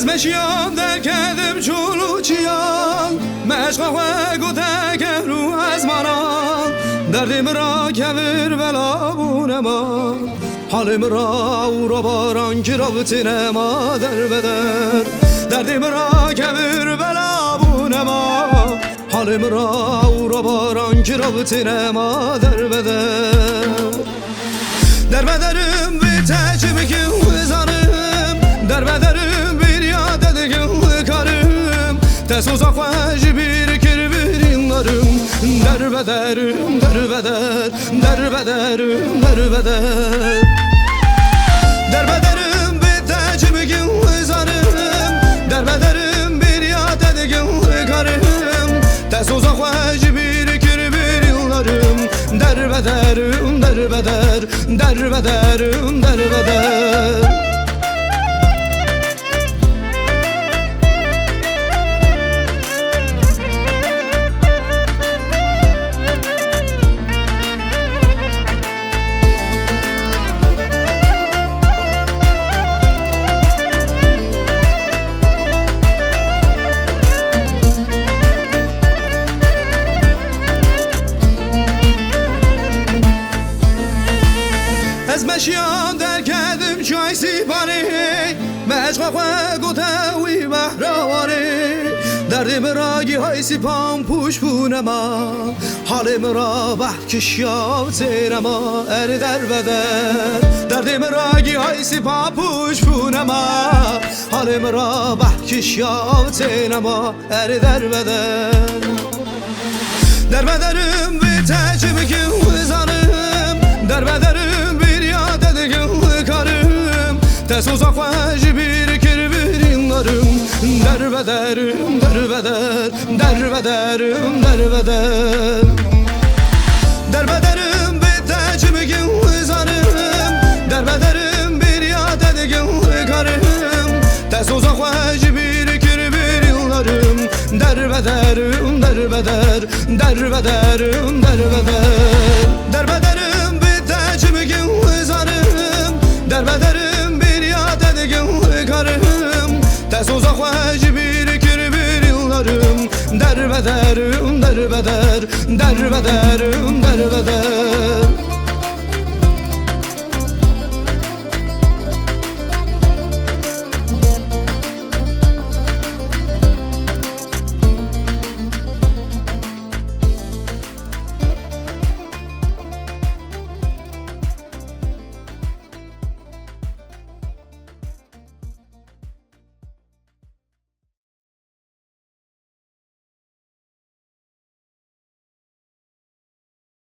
از مشیام در کدم چولو چیان مشق و گوته رو از منان دردم را کبر بلا بونما حالم را او را باران که رابطه ما در بدر دردم را کبر بلا بونما حالم را او را باران که رابطه ما در بدر در بدرم به تجربه که بزنم در بدرم bir yada de karım Tez uzak vacı bir kirbirinlarım Derbederim derbeder derbederim derbeder Derbederim bir tecrübe zarım Derbederim bir yada de karım Tez uzak vacı bir kirbirinlarım Derbederim derbeder derbederim derbeder از مشیان در کدم چای سیپانی مشق و گوتوی بهروانی دردم را گیهای سیپان پوش بونما حالم را بحکش یابتنما ار در بدر دردم را گیهای سیپان پوش بونما حالم را بحکش یابتنما ار در بدر در بدرم به تجربه که بزنم در بدرم bir yada de karım Tez uzak vacı bir kirbirinlarım Derbederim derbeder derbederim derbeder Derbederim bir tecrübe zarım Derbederim bir yada de karım Tez uzak vacı bir kirbirinlarım Derbederim derbeder derbederim derbeder Derbederim bir tecrübe zarım Derbederim bir yada de karım Tez uzak vacı bir kirbirinlarım Derbederim derbeder derbederim